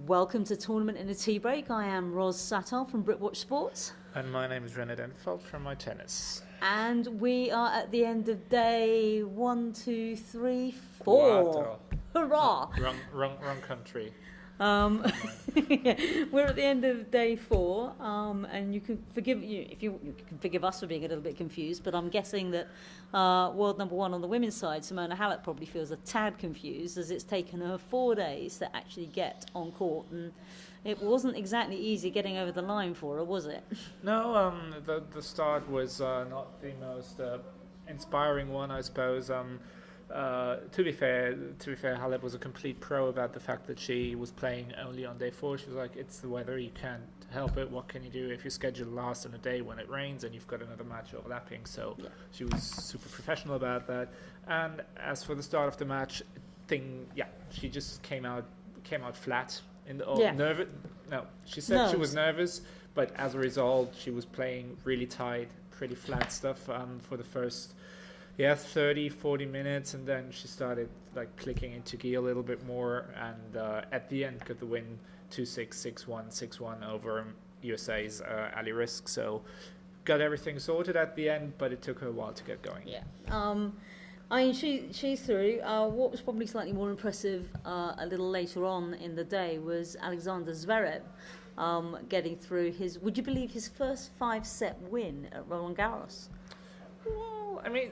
Welcome to Tournament in a TeaBreak. I am Satar from Britwatch Sports. And my name is Rene Denfeld from my tennis. And we are at the end of day 1, 2, 3, 4. Quattro. Hurrah! Wrong country. We're at the end of day 4, and you can forgive you can forgive us for being a little bit confused. But I'm guessing that world number 1 on the women's side, Simona Halep, probably feels a tad confused, as it's taken her 4 days to actually get on court, and it wasn't exactly easy getting over the line for her, was it? No, the start was not the most inspiring one, I suppose. To be fair, Halep was a complete pro about the fact that she was playing only on day 4. She was like, it's the weather, you can't help it, what can you do if your schedule lasts on a day when it rains and you've got another match overlapping. So yeah. She was super professional about that. And as for the start of the match she just came out flat in the nervous. No, she said she was nervous, but as a result she was playing really tight, pretty flat stuff for the first 30-40 minutes, and then she started like clicking into gear a little bit more, and at the end got the win 2-6, 6-1, 6-1 over USA's Ali Risk. So got everything sorted at the end, but it took her a while to get going. Yeah. I mean, she's through. What was probably slightly more impressive a little later on in the day was Alexander Zverev getting through would you believe, his first 5-set win at Roland Garros? Well, I mean,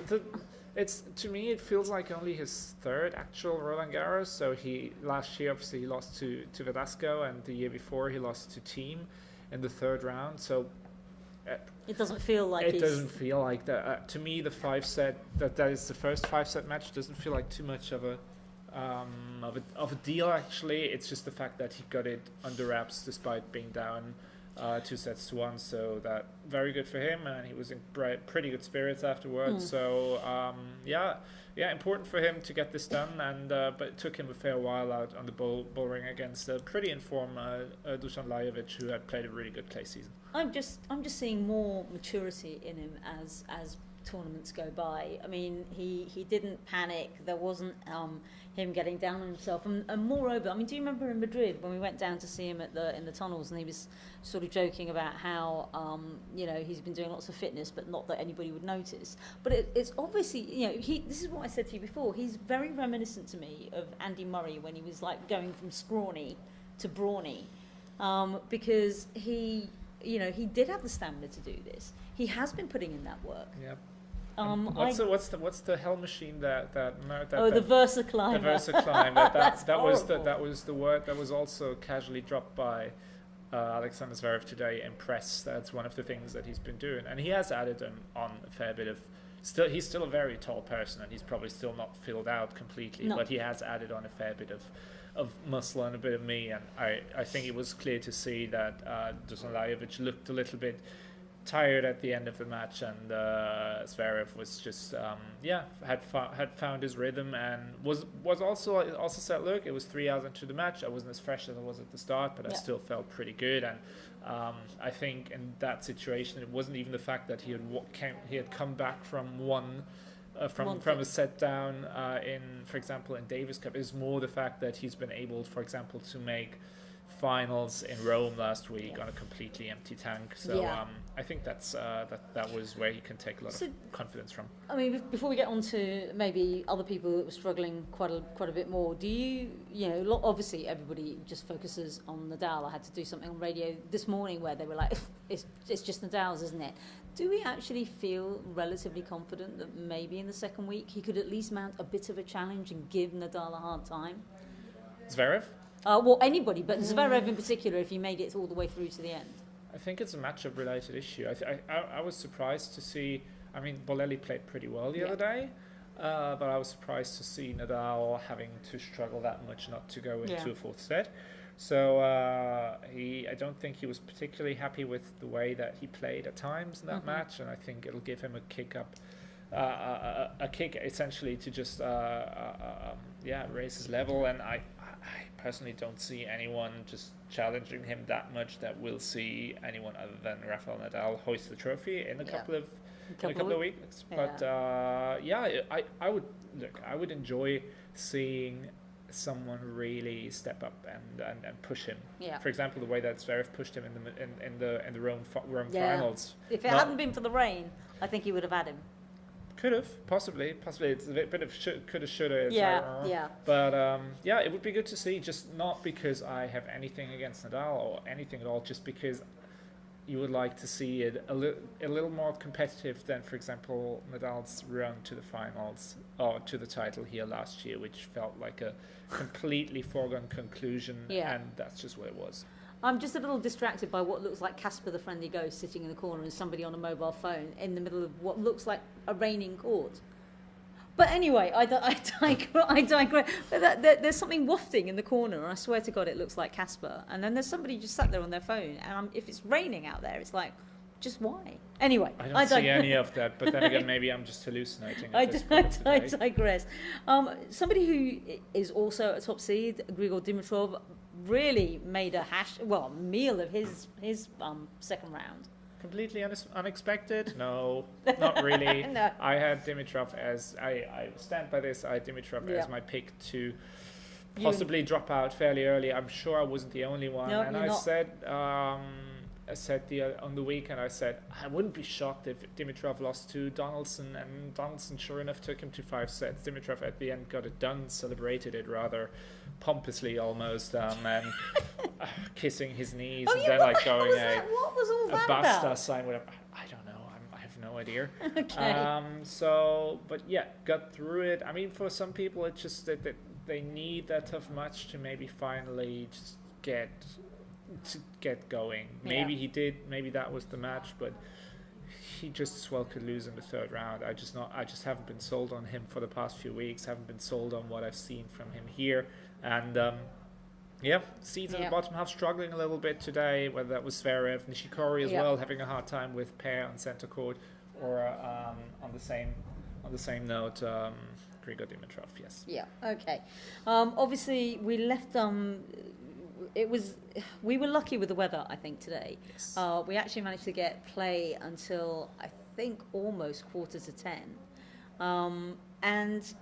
to me it feels like only his third actual Roland Garros. So last year obviously he lost to Verdasco, and the year before he lost to Thiem in the third round. So it doesn't feel like that. To me, the 5-set that is the first 5-set match doesn't feel like too much of a deal. Actually, it's just the fact that he got it under wraps despite being down 2-1, so that very good for him, and he was in pretty good spirits afterwards. So important for him to get this done, and but it took him a fair while out on the bull ring against a pretty informed Dusan Lajovic, who had played a really good clay season. I'm just seeing more maturity in him as tournaments go by. I mean, he didn't panic. There wasn't him getting down on himself, and moreover, I mean, do you remember in Madrid when we went down to see him in the tunnels, and he was sort of joking about how he's been doing lots of fitness, but not that anybody would notice. But it's obviously, this is what I said to you before. He's very reminiscent to me of Andy Murray when he was like going from scrawny to brawny, because he did have the stamina to do this. He has been putting in that work. Yep. What's the hell machine the VersaClimber. The VersaClimber. That was the word that was also casually dropped by Alexander Zverev today in press. That's one of the things that he's been doing, and he has added on a fair bit of. He's still a very tall person, and he's probably still not filled out completely. No. But he has added on a fair bit of muscle and a bit of me, and I think it was clear to see that Dusan Lajovic looked a little bit tired at the end of the match, and Zverev was just had found his rhythm, and was also said, look, it was 3 hours into the match, I wasn't as fresh as I was at the start, but I still felt pretty good. And I think in that situation it wasn't even the fact that he had come back from from a set down for example in Davis Cup. It's more the fact that he's been able, for example, to make finals in Rome last week on a completely empty tank. So I think that was where he can take a lot of confidence from. I mean, before we get on to maybe other people that were struggling quite a bit more, do you obviously everybody just focuses on Nadal. I had to do something on radio this morning where they were like, it's just Nadal's, isn't it? Do we actually feel relatively confident that maybe in the second week he could at least mount a bit of a challenge and give Nadal a hard time? Zverev? Well, anybody, but Zverev in particular, if he made it all the way through to the end. I think it's a matchup-related issue. I was surprised to see. I mean, Bolelli played pretty well the other day, but I was surprised to see Nadal having to struggle that much not to go into a fourth set. So I don't think he was particularly happy with the way that he played at times in that match, and I think it'll give him a kick up. A kick essentially to just raise his level, and I personally don't see anyone just challenging him that much that will see anyone other than Rafael Nadal hoist the trophy in a couple of weeks. But I would enjoy seeing someone really step up and push him. Yeah. For example, the way that Zverev pushed him in the Rome finals. If it hadn't been for the rain, I think he would have had him. Could have, possibly. It's a bit of coulda, shoulda. Yeah. But it would be good to see. Just not because I have anything against Nadal or anything at all. Just because you would like to see it a little more competitive than, for example, Nadal's run to the finals or to the title here last year, which felt like a completely foregone conclusion. Yeah. And that's just what it was. I'm just a little distracted by what looks like Casper the Friendly Ghost sitting in the corner and somebody on a mobile phone in the middle of what looks like a raining court. But anyway, I digress. But there's something wafting in the corner, and I swear to God it looks like Casper. And then there's somebody just sat there on their phone, and if it's raining out there, it's like, just why? Anyway, I don't see any of that, but then again, maybe I'm just hallucinating. I digress. Somebody who is also a top seed, Grigor Dimitrov, really made a meal of his second round. Completely unexpected? No, not really. No. I had Dimitrov as I stand by this. I had Dimitrov as my pick to possibly drop out fairly early. I'm sure I wasn't the only one. No, and you're not. said on the weekend, I said I wouldn't be shocked if Dimitrov lost to Donaldson, and Donaldson sure enough took him to 5 sets. Dimitrov at the end got it done, celebrated it rather pompously almost, and kissing his knees, and then like going what was all that a basta about? sign, whatever. I don't know. I have no idea. Okay. But yeah, got through it. I mean, for some people, it's just that they need that tough match to maybe finally just get going. Maybe he did. Maybe that was the match, but he just as well could lose in the third round. I just haven't been sold on him for the past few weeks. Haven't been sold on what I've seen from him here, and seeds at the bottom half struggling a little bit today. Whether that was Zverev, Nishikori as well, having a hard time with pair on center court, or on the same note, Grigor Dimitrov. Yes. Yeah. Okay. Obviously, we left. We were lucky with the weather, I think, today. Yes. We actually managed to get play until I think almost 10:15, and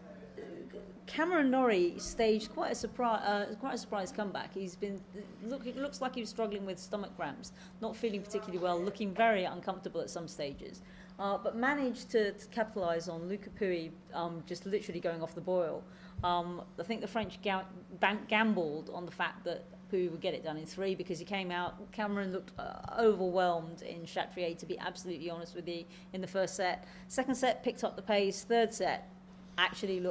Cameron Norrie staged quite a surprise comeback. It looks like he was struggling with stomach cramps, not feeling particularly well, looking very uncomfortable at some stages, but managed to capitalise on Luca Pouille just literally going off the boil. I think the French gambled on the fact that Pouille would get it done in 3 because he came out. Cameron looked overwhelmed in Chatrier, to be absolutely honest with you, in the first set. Second set picked up the pace. Third set actually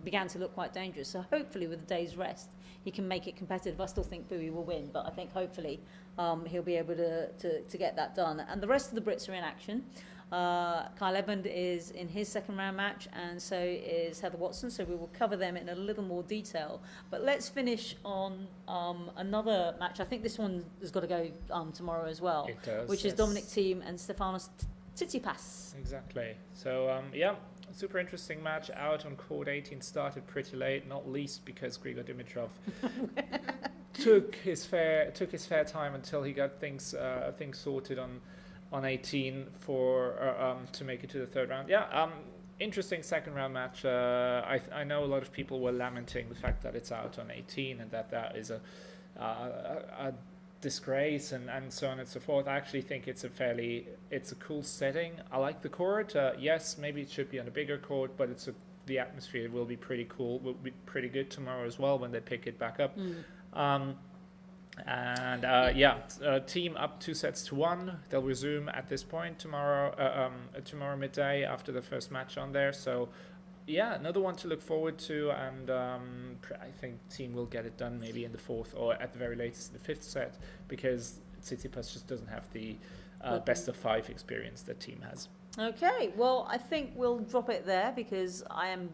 began to look quite dangerous. So hopefully with a day's rest he can make it competitive. I still think Pouille will win, but I think hopefully he'll be able to get that done. And the rest of the Brits are in action. Kyle Edmund is in his second round match, and so is Heather Watson, so we will cover them in a little more detail. But let's finish on another match. I think this one has got to go tomorrow as well. It does, which is Dominic Thiem and Stefanos Tsitsipas. Exactly. So super interesting match out on court 18. Started pretty late, not least because Grigor Dimitrov took his fair time until he got things sorted on 18 to make it to the third round. Interesting second round match. I know a lot of people were lamenting the fact that it's out on 18 and that is a disgrace and so on and so forth. I actually think it's a cool setting. I like the court. Yes, maybe it should be on a bigger court, but the atmosphere will be pretty cool. Will be pretty good tomorrow as well when they pick it back up. Team up 2-1. They'll resume at this point tomorrow midday after the first match on there. So another one to look forward to, and I think Team will get it done maybe in the 4th or at the very latest in the 5th set, because Tsitsipas just doesn't have the best of 5 experience that Team has. Okay, well, I think we'll drop it there because I'm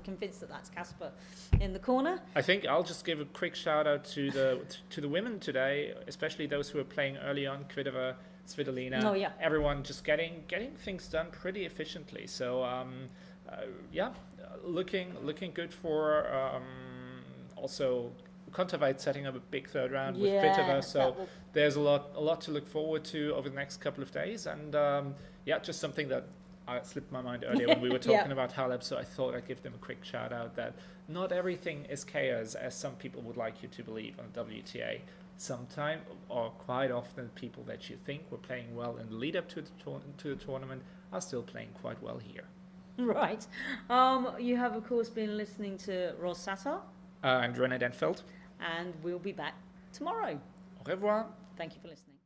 convinced that's Casper in the corner. I think I'll just give a quick shout out to the women today, especially those who are playing early on, Kvitova, Svitolina. Oh, yeah. Everyone just getting things done pretty efficiently. So looking good for also Kontaveit setting up a big third round with Kvitova. So there's a lot to look forward to over the next couple of days, and just something that slipped my mind earlier when we were talking about Halep, so I thought I'd give them a quick shout out that not everything is chaos as some people would like you to believe on the WTA. Sometimes, or quite often, people that you think were playing well in the lead up to the tournament are still playing quite well here. Right. You have, of course, been listening to Ross Satar. And Rene Denfeld. And we'll be back tomorrow. Au revoir. Thank you for listening.